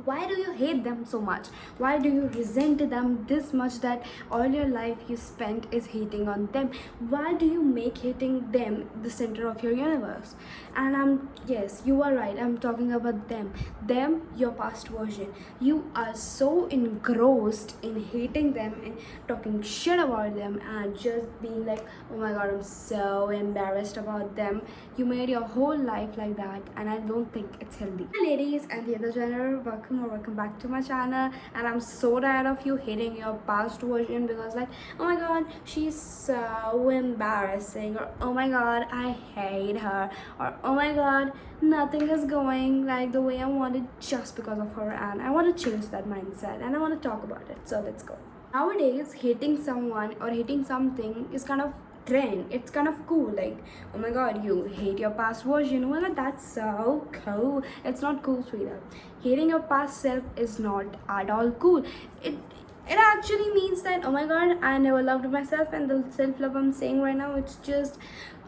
Why do you hate them so much? Why do you resent them this much that all your life you spent is hating on them? Why do you make hating them the center of your universe? And yes, you are right, I'm talking about them, your past version. You are so engrossed in hating them and talking shit about them and just being like, oh my god, I'm so embarrassed about them. You made your whole life like that, and I don't think it's healthy. Hi ladies and the other gender, welcome back to my channel. And I'm so tired of you hating your past version because like, oh my god, she's so embarrassing, or oh my god, I hate her, or oh my god, nothing is going like the way I wanted just because of her. And I want to change that mindset and I want to talk about it, so let's go. Nowadays, hating someone or hating something is kind of trend. It's kind of cool, like, oh my god, you hate your past version, oh my god, that's so cool. It's not cool, sweetheart. Hating your past self is not at all cool. It actually means that, oh my god, I never loved myself, and the self-love I'm saying right now, it's just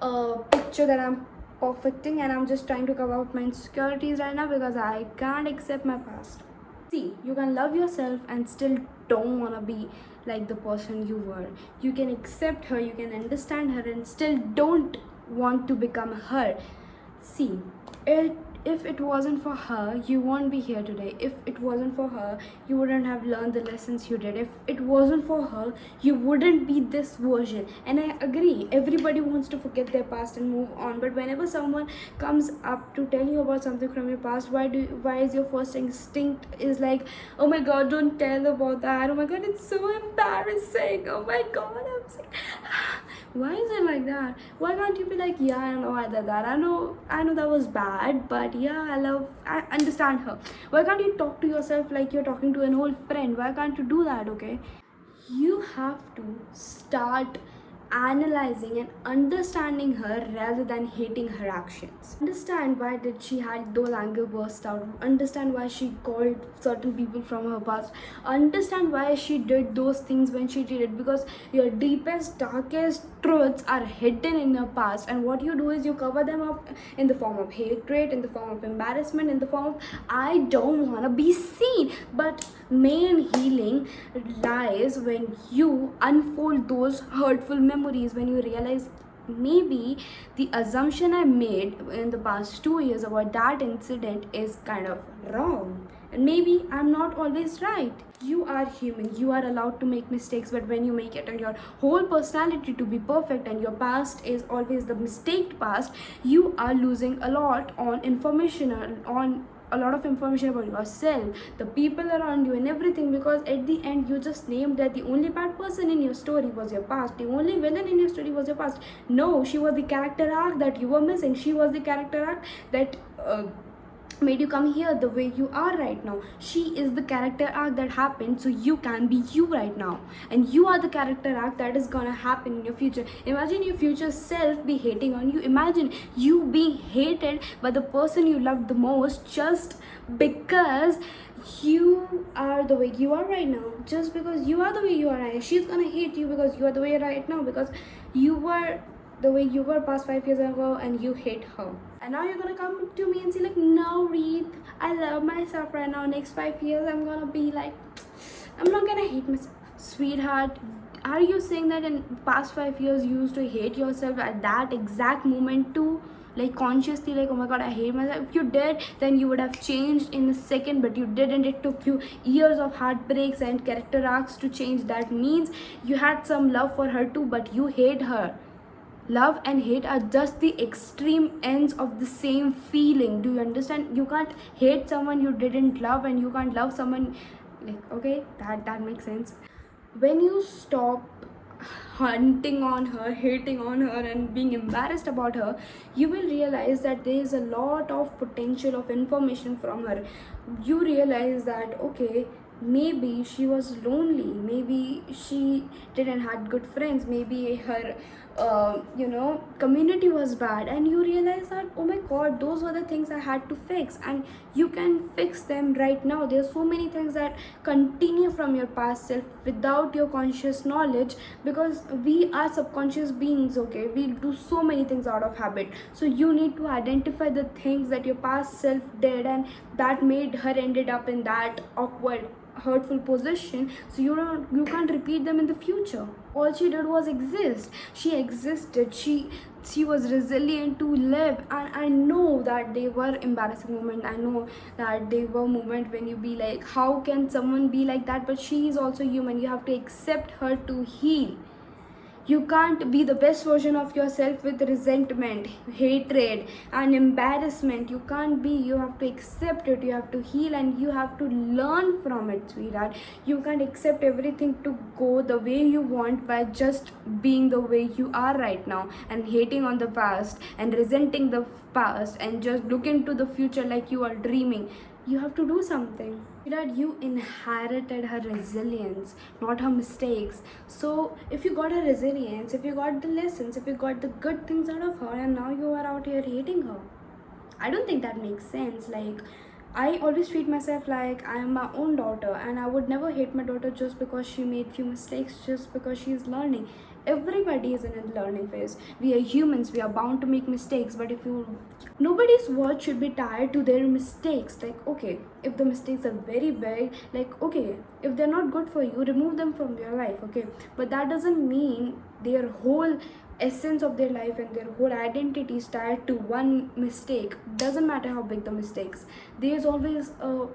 a picture that I'm perfecting, and I'm just trying to cover up my insecurities right now because I can't accept my past. See, you can love yourself and still don't want to be like the person you were. You can accept her, you can understand her, and still don't want to become her. See, if it wasn't for her, you won't be here today. If it wasn't for her, you wouldn't have learned the lessons you did. If it wasn't for her, you wouldn't be this version. And I agree, everybody wants to forget their past and move on. But whenever someone comes up to tell you about something from your past, why is your first instinct is like, oh my god, don't tell about that. Oh my god, it's so embarrassing. Oh my god, I'm sick. Why is it like that? Why can't you be like, yeah, I know I did that. I know that was bad, but yeah, I understand her. Why can't you talk to yourself like you're talking to an old friend? Why can't you do that, okay? You have to start analyzing and understanding her rather than hating her actions. Understand why did she had those anger bursts out. Understand why she called certain people from her past. Understand why she did those things when she did it, because your deepest, darkest truths are hidden in your past, and what you do is you cover them up in the form of hatred, in the form of embarrassment, in the form of I don't want to be seen. But main healing lies when you unfold those hurtful memories, when you realize maybe the assumption I made in the past 2 years about that incident is kind of wrong, and maybe I'm not always right. You are human, you are allowed to make mistakes, but when you make it your whole personality to be perfect and your past is always the mistaked past, you are losing a lot on information, on a lot of information about yourself, the people around you, and everything, because at the end you just named that the only bad person in your story was your past, the only villain in your story was your past. No, she was the character arc that you were missing. She was the character arc that made you come here the way you are right now. She is the character arc that happened so you can be you right now, and you are the character arc that is gonna happen in your future. Imagine your future self be hating on you. Imagine you being hated by the person you loved the most just because you are the way you are right now. Just because you are the way you are right now, she's gonna hate you because you are the way right now, because you were the way you were past 5 years ago and you hate her. And now you're gonna come to me and say like, no Reed, I love myself right now. Next 5 years I'm gonna be like, I'm not gonna hate myself. Sweetheart, are you saying that in past 5 years you used to hate yourself at that exact moment too? Like consciously, like, oh my god, I hate myself. If you did, then you would have changed in a second, but you didn't. It took you years of heartbreaks and character arcs to change. That means you had some love for her too, but you hate her. Love and hate are just the extreme ends of the same feeling. Do you understand? You can't hate someone you didn't love, and you can't love someone, like, okay, that makes sense. When you stop hunting on her, hating on her, and being embarrassed about her, you will realize that there is a lot of potential of information from her. You realize that, okay, maybe she was lonely, maybe she didn't had good friends, maybe her community was bad, and you realize that, oh my god, those were the things I had to fix, and you can fix them right now. There's so many things that continue from your past self without your conscious knowledge, because we are subconscious beings, okay? We do so many things out of habit. So you need to identify the things that your past self did and that made her ended up in that awkward, hurtful position, so you can't repeat them in the future. All she did was exist. She existed. She was resilient to live. And I know that they were embarrassing moments. I know that they were moments when you be like, how can someone be like that? But she is also human. You have to accept her to heal. You can't be the best version of yourself with resentment, hatred, and embarrassment. You can't be. You have to accept it. You have to heal, and you have to learn from it, sweetheart. You can't accept everything to go the way you want by just being the way you are right now and hating on the past and resenting the past and just look into the future like you are dreaming. You have to do something. That you inherited her resilience, not her mistakes. So if you got her resilience, if you got the lessons, if you got the good things out of her, and now you are out here hating her, I don't think that makes sense. Like, I always treat myself like I am my own daughter, and I would never hate my daughter just because she made few mistakes, just because she is learning. Everybody is in a learning phase. We are humans, we are bound to make mistakes, but if you nobody's worth should be tied to their mistakes. Like, okay, if the mistakes are very big, like, okay, if they're not good for you, remove them from your life, okay? But that doesn't mean their whole essence of their life and their whole identity is tied to one mistake. Doesn't matter how big the mistakes, there's always a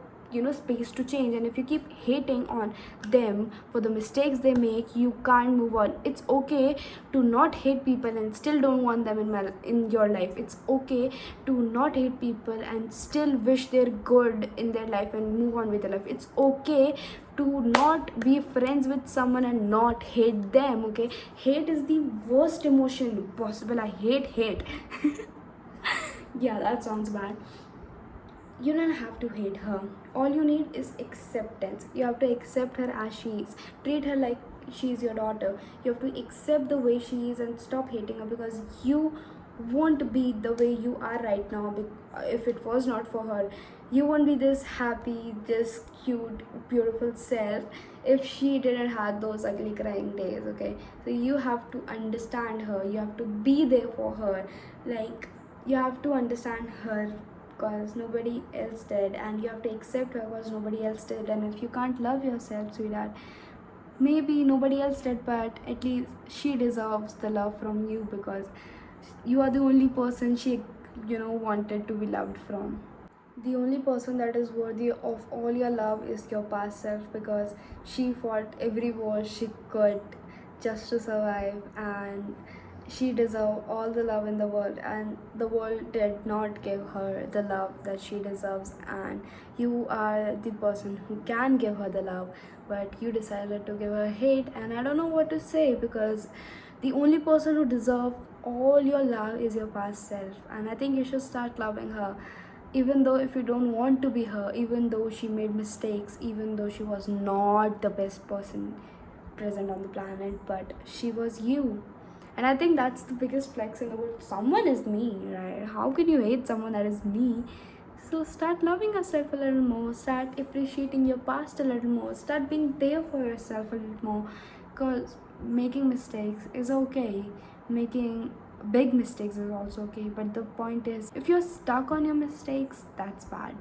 space to change. And if you keep hating on them for the mistakes they make, you can't move on. It's okay to not hate people and still don't want them in your life. It's okay to not hate people and still wish they're good in their life and move on with their life. It's okay to not be friends with someone and not hate them, okay? Hate is the worst emotion possible. I hate yeah, that sounds bad. You don't have to hate her. All you need is acceptance. You have to accept her as she is. Treat her like she is your daughter. You have to accept the way she is and stop hating her, because you won't be the way you are right now if it was not for her. You won't be this happy, this cute, beautiful self if she didn't have those ugly crying days, okay? So you have to understand her. You have to be there for her. Like, you have to understand her because nobody else did, and you have to accept her because nobody else did. And if you can't love yourself, sweetheart, maybe nobody else did, but at least she deserves the love from you, because you are the only person she wanted to be loved from. The only person that is worthy of all your love is your past self, because she fought every war she could just to survive, and she deserves all the love in the world, and the world did not give her the love that she deserves. And you are the person who can give her the love, but you decided to give her hate. And I don't know what to say, because the only person who deserves all your love is your past self. And I think you should start loving her, even though if you don't want to be her, even though she made mistakes, even though she was not the best person present on the planet, but she was you. And I think that's the biggest flex in the world. Someone is me, right? How can you hate someone that is me? So start loving yourself a little more. Start appreciating your past a little more. Start being there for yourself a little more. Because making mistakes is okay. Making big mistakes is also okay. But the point is, if you're stuck on your mistakes, that's bad.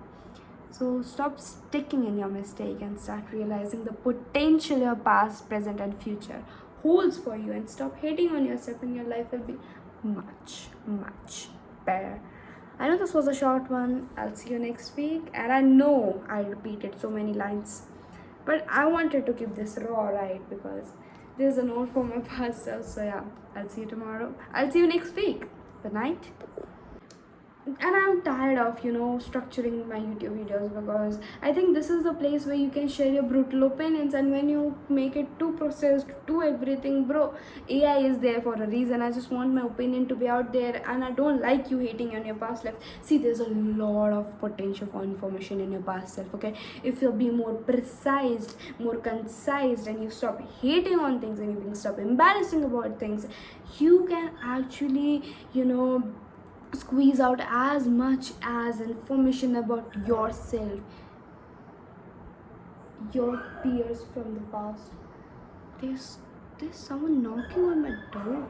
So stop sticking in your mistake and start realizing the potential your past, present, and future holds for you, and stop hating on yourself, and your life will be much better. I know this was a short one. I'll see you next week. And I know I repeated so many lines, but I wanted to keep this raw, right? Because there's a note for my past self. So yeah, I'll see you tomorrow. I'll see you next week. Good night. and I'm tired of structuring my YouTube videos, because I think this is the place where you can share your brutal opinions. And when you make it too processed, too everything, bro, AI is there for a reason. I just want my opinion to be out there, and I don't like you hating on your past life. See, there's a lot of potential for information in your past self, okay? If you be more precise, more concise, and you stop hating on things, and you can stop embarrassing about things, you can actually squeeze out as much as information about yourself. Your peers from the past. There's someone knocking on my door.